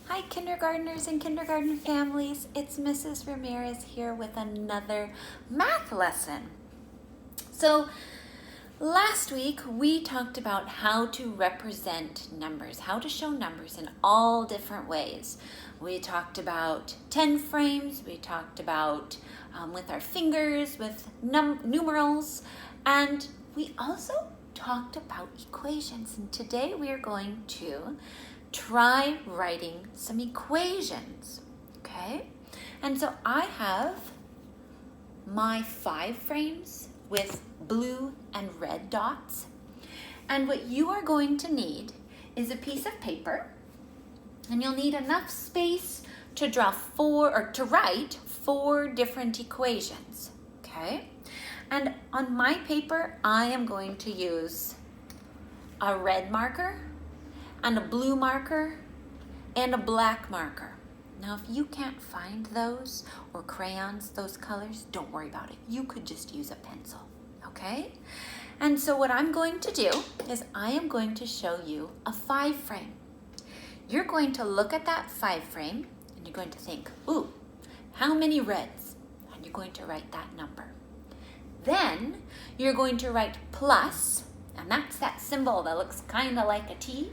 Hi kindergartners and kindergarten families, it's Mrs. Ramirez here with another math lesson. So last week we talked about how to represent numbers, how to show numbers in all different ways. We talked about 10 frames, we talked about with our fingers, with numerals, and we also talked about equations. And today we are going to try writing some equations, okay? And so I have my 5 frames with blue and red dots. And what you are going to need is a piece of paper, and you'll need enough space to write 4 different equations, okay? And on my paper, I am going to use a red marker and a blue marker and a black marker. Now, if you can't find those or crayons, those colors, don't worry about it. You could just use a pencil, okay? And so what I'm going to do is I am going to show you a 5 frame. You're going to look at that 5 frame and you're going to think, ooh, how many reds? And you're going to write that number. Then you're going to write plus, and that's that symbol that looks kind of like a T.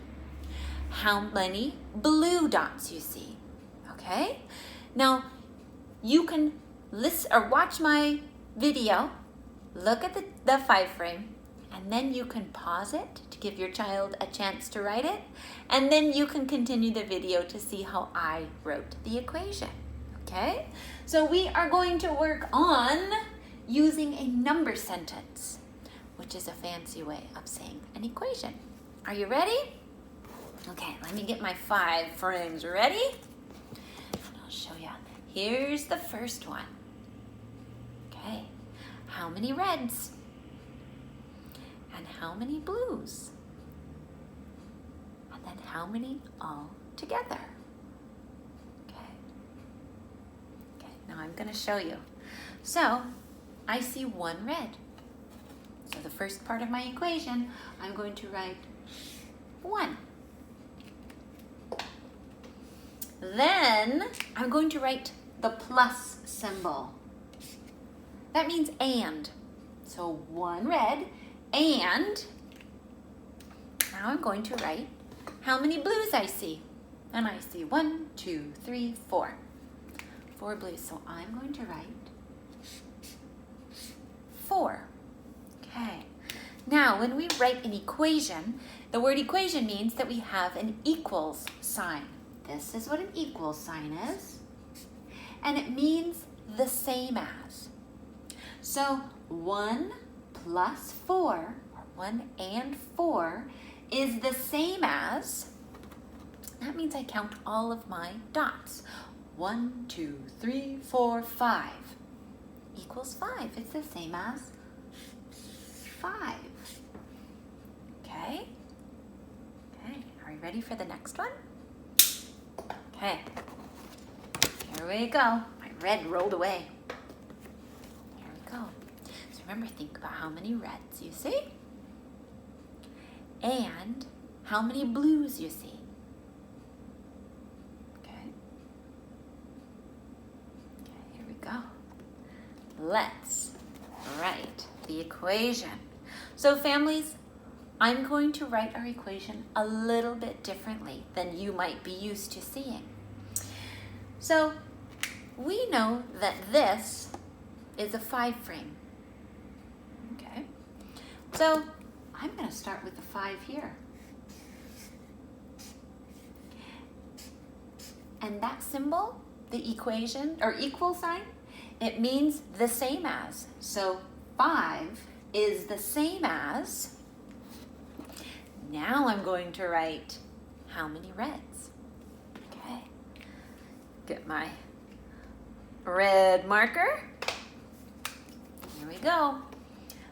How many blue dots you see, okay? Now, you can listen or watch my video, look at the 5 frame, and then you can pause it to give your child a chance to write it, and then you can continue the video to see how I wrote the equation, okay? So we are going to work on using a number sentence, which is a fancy way of saying an equation. Are you ready? Okay, let me get my 5 frames ready. And I'll show you. Here's the first one. Okay, how many reds? And how many blues? And then how many all together? Okay. Okay, now I'm going to show you. So, I see 1 red. So the first part of my equation, I'm going to write 1. Then I'm going to write the plus symbol. That means and. So 1 red, and now I'm going to write how many blues I see. And I see 1, 2, 3, 4. 4 blues. So I'm going to write 4. Okay. Now, when we write an equation, the word equation means that we have an equals sign. This is what an equals sign is. And it means the same as. So 1 plus 4, or 1 and 4, is the same as, that means I count all of my dots. 1, 2, 3, 4, 5. Equals 5. It's the same as 5. Okay? Okay, are we ready for the next one? Okay, here we go. My red rolled away. Here we go. So remember, think about how many reds you see and how many blues you see. Okay. Okay, here we go. Let's write the equation. So families, I'm going to write our equation a little bit differently than you might be used to seeing. So we know that this is a 5 frame. Okay. So I'm going to start with the 5 here. And that symbol, the equation or equal sign, it means the same as. So 5 is the same as. Now I'm going to write how many reds. Okay. Get my red marker. Here we go.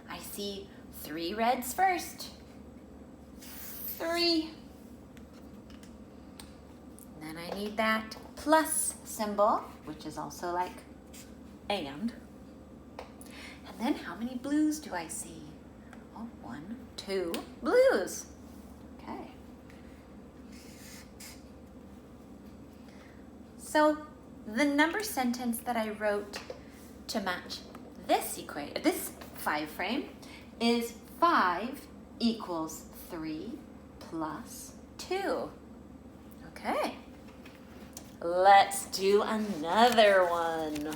I see 3 reds first. 3. And then I need that plus symbol, which is also like and. And then how many blues do I see? Oh, 1, 2 blues. Okay. So the number sentence that I wrote to match this five frame is 5 equals 3 plus 2. Okay, let's do another one.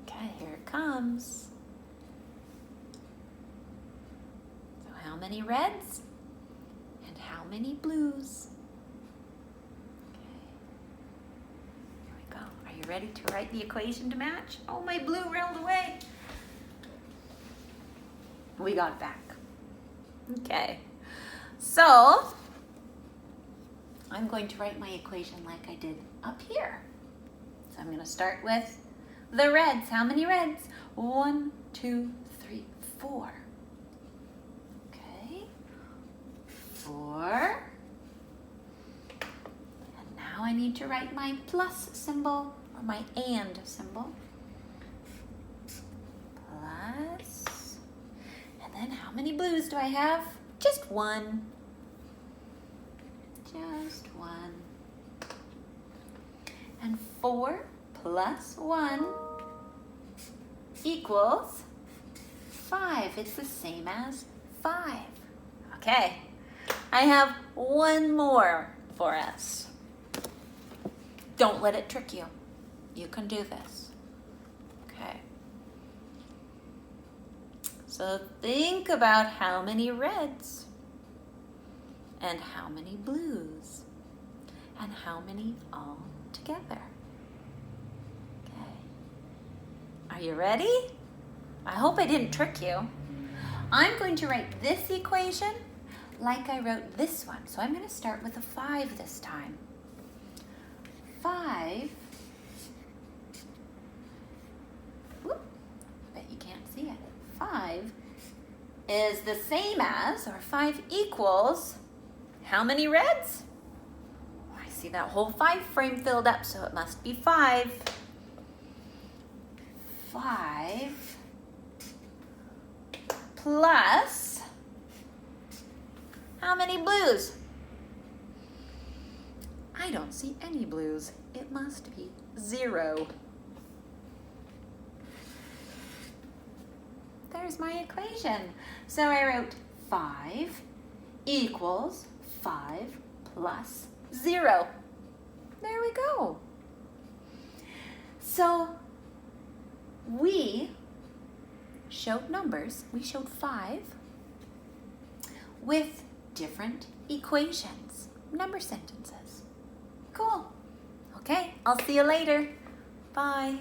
Okay, here it comes. So how many reds and how many blues? Okay, here we go. Are you ready to write the equation to match? Oh, my blue rolled away. We got it back. Okay, so I'm going to write my equation like I did up here. So I'm going to start with the reds. How many reds? 1, 2, 3, 4. Okay, 4. And now I need to write my plus symbol, or my and symbol. Plus. And then how many blues do I have? Just 1. Just 1. And 4 plus 1 equals 5. It's the same as 5. Okay, I have one more for us. Don't let it trick you. You can do this. Okay. So think about how many reds and how many blues and how many all together. Okay. Are you ready? I hope I didn't trick you. I'm going to write this equation like I wrote this one. So I'm going to start with a 5 this time. 5, whoop, bet you can't see it. 5 is the same as, or 5 equals, how many reds? I see that whole 5 frame filled up, so it must be 5. 5 plus, how many blues? I don't see any blues. It must be 0. There's my equation. So I wrote 5 equals 5 plus 0. There we go. So we showed numbers. We showed 5 with different equations, number sentences. Cool. Okay, I'll see you later. Bye.